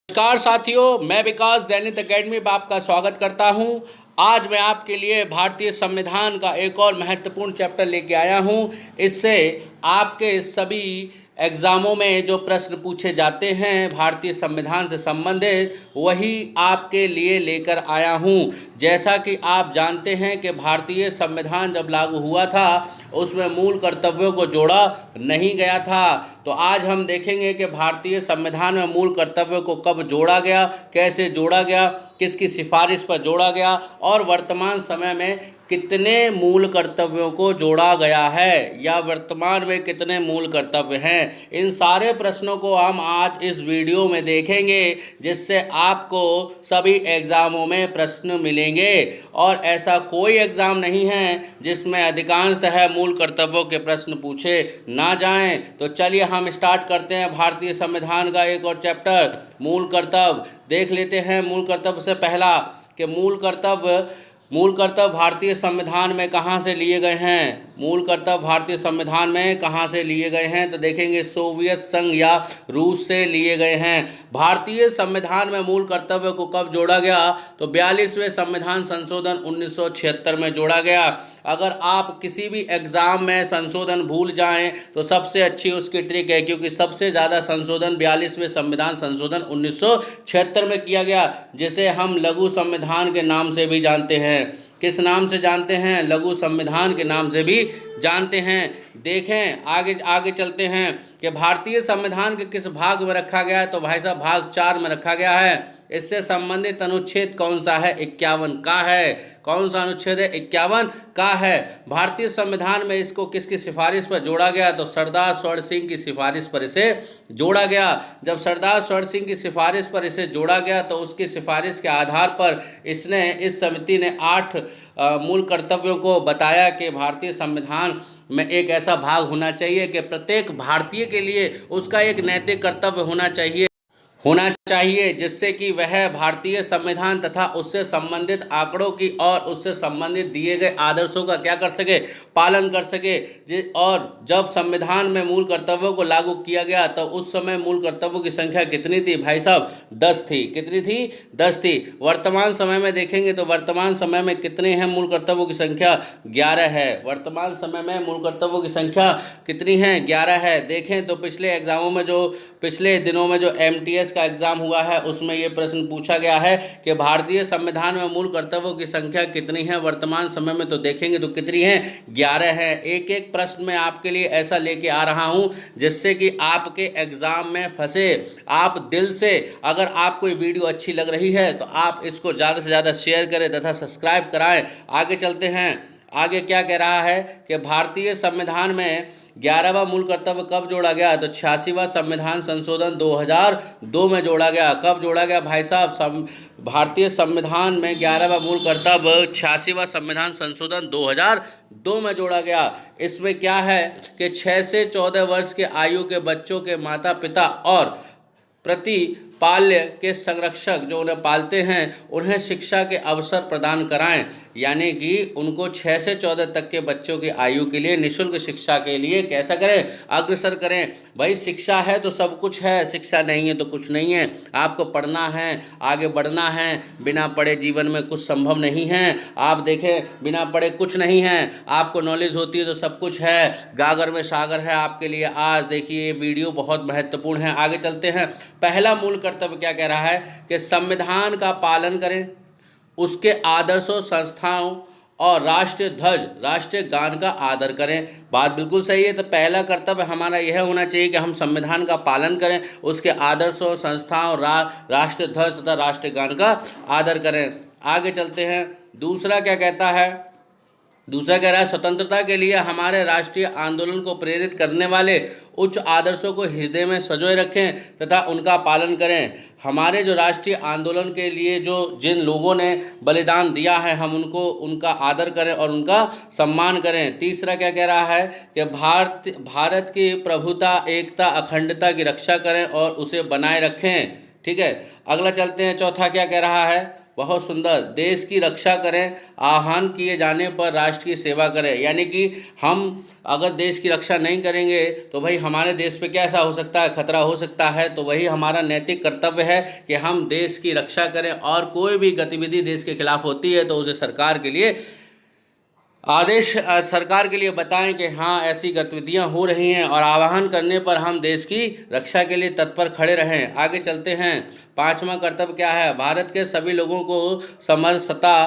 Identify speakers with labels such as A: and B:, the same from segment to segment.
A: नमस्कार साथियों, मैं विकास जैनित एकेडमी में आपका स्वागत करता हूं। आज मैं आपके लिए भारतीय संविधान का एक और महत्वपूर्ण चैप्टर लेके आया हूं। इससे आपके सभी एग्ज़ामों में जो प्रश्न पूछे जाते हैं भारतीय संविधान से संबंधित, वही आपके लिए लेकर आया हूं। जैसा कि आप जानते हैं कि भारतीय संविधान जब लागू हुआ था उसमें मूल कर्तव्यों को जोड़ा नहीं गया था। तो आज हम देखेंगे कि भारतीय संविधान में मूल कर्तव्यों को कब जोड़ा गया, कैसे जोड़ा गया, किसकी सिफारिश पर जोड़ा गया और वर्तमान समय में कितने मूल कर्तव्यों को जोड़ा गया है या वर्तमान में कितने मूल कर्तव्य हैं। इन सारे प्रश्नों को हम आज इस वीडियो में देखेंगे, जिससे आपको सभी एग्ज़ामों में प्रश्न मिलेंगे। और ऐसा कोई एग्ज़ाम नहीं है जिसमें अधिकांशतः मूल कर्तव्यों के प्रश्न पूछे ना जाएं। तो चलिए हम स्टार्ट करते हैं भारतीय संविधान का एक और चैप्टर, मूल कर्तव्य। देख लेते हैं मूल कर्तव्य से पहला कि मूल कर्तव्य भारतीय संविधान में कहाँ से लिए गए हैं। मूल कर्तव्य भारतीय संविधान में कहाँ से लिए गए हैं, तो देखेंगे सोवियत संघ या रूस से लिए गए हैं। भारतीय संविधान में मूल कर्तव्य को कब जोड़ा गया, तो 42वें संविधान संशोधन 1976 में जोड़ा गया। अगर आप किसी भी एग्ज़ाम में संशोधन भूल जाएं तो सबसे अच्छी उसकी ट्रिक है, क्योंकि सबसे ज़्यादा संशोधन 42वें संविधान संशोधन 1976 में किया गया, जिसे हम लघु संविधान के नाम से भी जानते हैं। किस नाम से जानते हैं? लघु संविधान के नाम से भी जानते हैं। देखें आगे आगे चलते हैं कि भारतीय संविधान के किस भाग में रखा गया है, तो भाई साहब भाग 4 में रखा गया है। इससे संबंधित अनुच्छेद कौन सा है? 51 का है। कौन सा अनुच्छेद है? 51 का है। भारतीय संविधान में इसको किसकी सिफारिश पर जोड़ा गया, तो सरदार स्वर्ण सिंह की सिफारिश पर इसे जोड़ा गया। जब सरदार स्वर्ण सिंह की सिफारिश पर इसे जोड़ा गया तो उसकी सिफारिश के आधार पर इस समिति ने 8 मूल कर्तव्यों को बताया कि भारतीय संविधान में एक ऐसा भाग होना चाहिए कि प्रत्येक भारतीय के लिए उसका एक नैतिक कर्तव्य होना चाहिए, जिससे कि वह भारतीय संविधान तथा उससे संबंधित आंकड़ों की और उससे संबंधित दिए गए आदर्शों का क्या कर सके, पालन कर सके। और जब संविधान में मूल कर्तव्यों को लागू किया गया तो उस समय मूल कर्तव्यों की संख्या कितनी थी भाई साहब? 10 थी। कितनी थी? 10 थी। वर्तमान समय में देखेंगे तो वर्तमान समय में कितने हैं मूल कर्तव्यों की संख्या? 11 है। वर्तमान समय में मूल कर्तव्यों की संख्या कितनी है? 11 है। देखें तो पिछले दिनों में जो MTS का एग्ज़ाम हुआ है उसमें ये प्रश्न पूछा गया है कि भारतीय संविधान में मूल कर्तव्यों की संख्या कितनी है वर्तमान समय में, तो देखेंगे तो कितनी है? 11 है। एक एक प्रश्न मैं आपके लिए ऐसा लेके आ रहा हूं जिससे कि आपके एग्ज़ाम में फंसे। आप दिल से, अगर आपको ये वीडियो अच्छी लग रही है तो आप इसको ज़्यादा से ज़्यादा शेयर करें तथा सब्सक्राइब कराएं। आगे चलते हैं। आगे क्या कह रहा है कि भारतीय संविधान में 11वां मूल कर्तव्य कब जोड़ा गया, तो 86वां संविधान संशोधन 2002 में जोड़ा गया। कब जोड़ा गया भाई साहब? भारतीय संविधान में 11वां मूल कर्तव्य 86वां संविधान संशोधन 2002 में जोड़ा गया। इसमें क्या है कि 6 से 14 वर्ष के आयु के बच्चों के माता पिता और प्रतिपाल्य के संरक्षक जो उन्हें पालते हैं उन्हें शिक्षा के अवसर प्रदान कराएं, यानी कि उनको 6 से 14 तक के बच्चों की आयु के लिए निःशुल्क शिक्षा के लिए कैसा करें? अग्रसर करें। भाई शिक्षा है तो सब कुछ है, शिक्षा नहीं है तो कुछ नहीं है। आपको पढ़ना है, आगे बढ़ना है। बिना पढ़े जीवन में कुछ संभव नहीं है। आप देखें बिना पढ़े कुछ नहीं है। आपको नॉलेज होती है तो सब कुछ है। गागर में सागर है आपके लिए। आज देखिए वीडियो बहुत महत्वपूर्ण है। आगे चलते हैं। पहला मूल कर्तव्य क्या कह रहा है कि संविधान का पालन करें, उसके आदर्शों, संस्थाओं और राष्ट्रीय ध्वज, राष्ट्रीय गान का आदर करें। बात बिल्कुल सही है। तो पहला कर्तव्य हमारा यह होना चाहिए कि हम संविधान का पालन करें, उसके आदर्शों, संस्थाओं, राष्ट्रीय ध्वज तथा राष्ट्रीय गान का आदर करें। आगे चलते हैं। दूसरा क्या कहता है? दूसरा कह रहा है स्वतंत्रता के लिए हमारे राष्ट्रीय आंदोलन को प्रेरित करने वाले उच्च आदर्शों को हृदय में संजोए रखें तथा उनका पालन करें। हमारे जो राष्ट्रीय आंदोलन के लिए जिन लोगों ने बलिदान दिया है हम उनका आदर करें और उनका सम्मान करें। तीसरा क्या कह रहा है कि भारत की प्रभुता, एकता, अखंडता की रक्षा करें और उसे बनाए रखें। ठीक है, अगला चलते हैं। चौथा क्या कह रहा है? बहुत सुंदर। देश की रक्षा करें, आह्वान किए जाने पर राष्ट्र की सेवा करें। यानी कि हम अगर देश की रक्षा नहीं करेंगे तो भाई हमारे देश पे क्या ऐसा हो सकता है, खतरा हो सकता है। तो वही हमारा नैतिक कर्तव्य है कि हम देश की रक्षा करें, और कोई भी गतिविधि देश के खिलाफ होती है तो उसे सरकार के लिए आदेश सरकार के लिए बताएं कि हाँ ऐसी गतिविधियां हो रही हैं, और आह्वान करने पर हम देश की रक्षा के लिए तत्पर खड़े रहें। आगे चलते हैं। पांचवा कर्तव्य क्या है? भारत के सभी लोगों को समरसता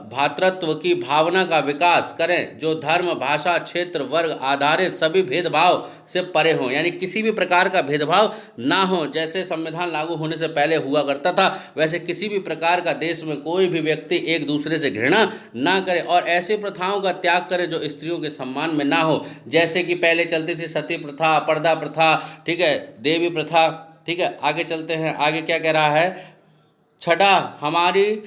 A: भ्रातृत्व की भावना का विकास करें, जो धर्म, भाषा, क्षेत्र, वर्ग आधारित सभी भेदभाव से परे हों। यानी किसी भी प्रकार का भेदभाव ना हो। जैसे संविधान लागू होने से पहले हुआ करता था, वैसे किसी भी प्रकार का देश में कोई भी व्यक्ति एक दूसरे से घृणा ना करे, और ऐसी प्रथाओं का त्याग करे जो स्त्रियों के सम्मान में ना हो। जैसे कि पहले चलती थी सती प्रथा, पर्दा प्रथा, ठीक है, देवी प्रथा, ठीक है। आगे चलते हैं। आगे क्या कह रहा है? छठा, हमारी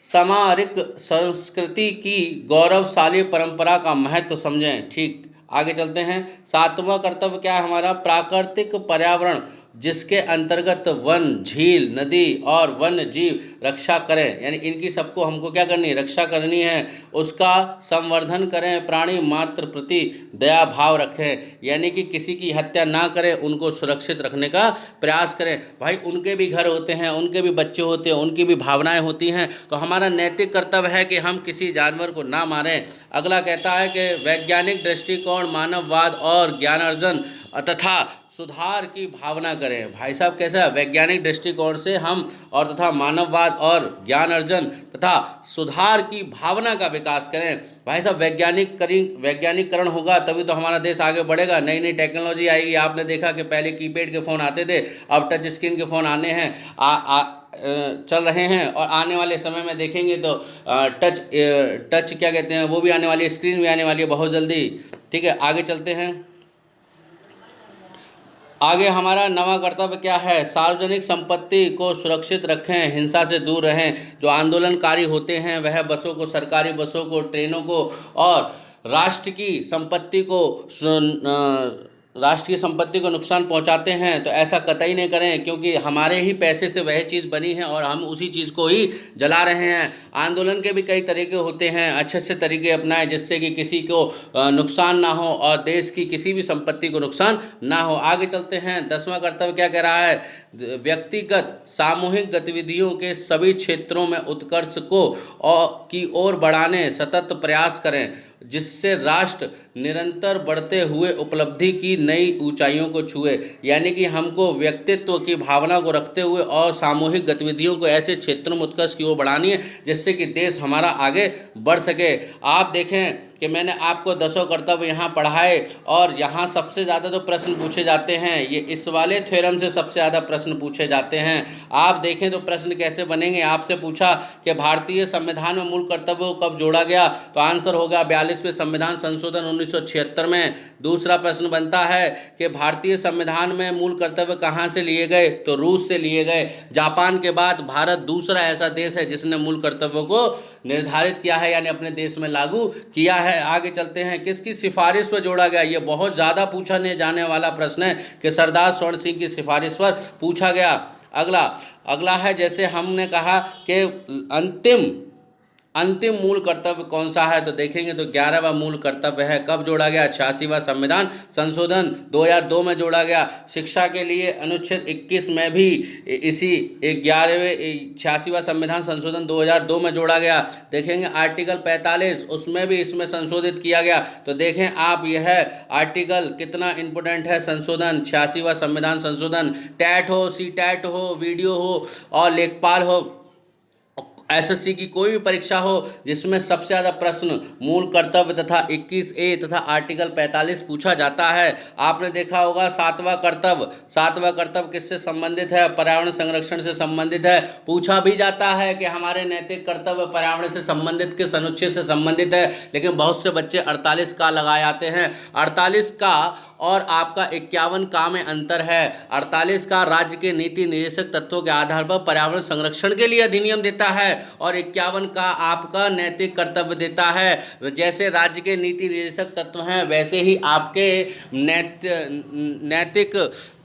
A: सामरिक संस्कृति की गौरवशाली परंपरा का महत्व समझें। ठीक, आगे चलते हैं। सातवां कर्तव्य क्या है हमारा? प्राकृतिक पर्यावरण, जिसके अंतर्गत वन, झील, नदी और वन्य जीव रक्षा करें। यानी इनकी सबको हमको क्या करनी है? रक्षा करनी है। उसका संवर्धन करें, प्राणी मात्र प्रति दया भाव रखें। यानी कि किसी की हत्या ना करें, उनको सुरक्षित रखने का प्रयास करें। भाई उनके भी घर होते हैं, उनके भी बच्चे होते हैं, उनकी भी भावनाएं होती हैं। तो हमारा नैतिक कर्तव्य है कि हम किसी जानवर को ना मारें। अगला कहता है कि वैज्ञानिक दृष्टिकोण, मानववाद और ज्ञानार्जन तथा सुधार की भावना करें। भाई साहब कैसा है? वैज्ञानिक दृष्टिकोण से हम और तथा मानववाद और ज्ञान अर्जन तथा सुधार की भावना का विकास करें। भाई साहब वैज्ञानिकरण होगा तभी तो हमारा देश आगे बढ़ेगा। नई नई टेक्नोलॉजी आएगी। आपने देखा कि पहले कीपैड के फ़ोन आते थे, अब टच स्क्रीन के फ़ोन आने हैं, चल रहे हैं, और आने वाले समय में देखेंगे तो टच क्या कहते हैं वो भी आने वाली है, स्क्रीन भी आने वाली है बहुत जल्दी। ठीक है, आगे चलते हैं। आगे हमारा नवा कर्तव्य क्या है? सार्वजनिक संपत्ति को सुरक्षित रखें, हिंसा से दूर रहें। जो आंदोलनकारी होते हैं वह बसों को, सरकारी बसों को, ट्रेनों को और राष्ट्र की संपत्ति को नुकसान पहुंचाते हैं, तो ऐसा कतई नहीं करें, क्योंकि हमारे ही पैसे से वह चीज़ बनी है और हम उसी चीज़ को ही जला रहे हैं। आंदोलन के भी कई तरीके होते हैं, अच्छे अच्छे तरीके अपनाएं जिससे कि किसी को नुकसान ना हो और देश की किसी भी संपत्ति को नुकसान ना हो। आगे चलते हैं। 10वां कर्तव्य क्या कह रहा है? व्यक्तिगत सामूहिक गतिविधियों के सभी क्षेत्रों में उत्कर्ष की ओर बढ़ाने सतत प्रयास करें, जिससे राष्ट्र निरंतर बढ़ते हुए उपलब्धि की नई ऊंचाइयों को छुए। यानी कि हमको व्यक्तित्व की भावना को रखते हुए और सामूहिक गतिविधियों को ऐसे क्षेत्रों में उत्कर्ष की ओर बढ़ानी है जिससे कि देश हमारा आगे बढ़ सके। आप देखें कि मैंने आपको 10 कर्तव्य यहाँ पढ़ाए, और यहाँ सबसे ज़्यादा तो प्रश्न पूछे जाते हैं, ये इस वाले थ्योरम से सबसे ज़्यादा प्रश्न पूछे जाते हैं। आप देखें तो प्रश्न कैसे बनेंगे। आपसे पूछा कि भारतीय संविधान में मूल कर्तव्यों को कब जोड़ा गया, तो आंसर होगा 42वें संविधान संशोधन 1976 में। दूसरा प्रश्न बनता है कि भारतीय संविधान में मूल कर्तव्य कहाँ से लिए गए, तो रूस से लिए गए। जापान के बाद भारत दूसरा ऐसा देश है जिसने मूल कर्तव्यों को निर्धारित किया है, यानी अपने देश में लागू किया है। आगे चलते हैं। किसकी सिफारिश पर जोड़ा गया? ये बहुत ज़्यादा पूछने जाने वाला प्रश्न है कि सरदार स्वर्ण सिंह की सिफारिश पर पूछा गया। अगला है, जैसे हमने कहा कि अंतिम मूल कर्तव्य कौन सा है, तो देखेंगे तो 11वां मूल कर्तव्य है। कब जोड़ा गया? 86वां संविधान संशोधन 2002 में जोड़ा गया। शिक्षा के लिए अनुच्छेद 21 में भी इसी 86वां संविधान संशोधन 2002 में जोड़ा गया। देखेंगे आर्टिकल 45, उसमें भी इसमें संशोधित किया गया। तो देखें आप, यह आर्टिकल कितना इंपोर्टेंट है। संशोधन 86वां संविधान संशोधन, टैट हो, सी टैट हो, वीडियो हो और लेखपाल हो, एसएससी की कोई भी परीक्षा हो जिसमें सबसे ज़्यादा प्रश्न मूल कर्तव्य तथा 21A तथा आर्टिकल 45 पूछा जाता है। आपने देखा होगा सातवां कर्तव्य किससे संबंधित है? पर्यावरण संरक्षण से संबंधित है। पूछा भी जाता है कि हमारे नैतिक कर्तव्य पर्यावरण से संबंधित किस अनुच्छेद से संबंधित है, लेकिन बहुत से बच्चे 48 का लगाए आते हैं। 48 का और आपका 51 का में अंतर है। 48 का राज्य के नीति निर्देशक तत्वों के आधार पर पर्यावरण संरक्षण के लिए अधिनियम देता है, और 51 का आपका नैतिक कर्तव्य देता है। जैसे राज्य के नीति निर्देशक तत्व हैं, वैसे ही आपके नैतिक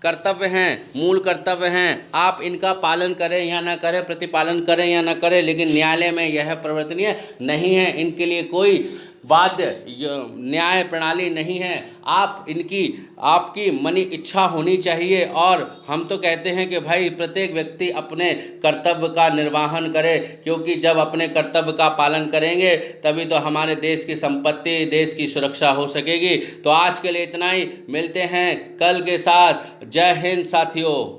A: कर्तव्य हैं, मूल कर्तव्य हैं। आप इनका पालन करें या ना करें, प्रतिपालन करें या ना करें, लेकिन न्यायालय में यह परिवर्तनीय नहीं है। इनके लिए कोई बाध्य न्याय प्रणाली नहीं है। आपकी मनी इच्छा होनी चाहिए। और हम तो कहते हैं कि भाई प्रत्येक व्यक्ति अपने कर्तव्य का निर्वहन करे, क्योंकि जब अपने कर्तव्य का पालन करेंगे तभी तो हमारे देश की संपत्ति, देश की सुरक्षा हो सकेगी। तो आज के लिए इतना ही, मिलते हैं कल के साथ। जय हिंद साथियों।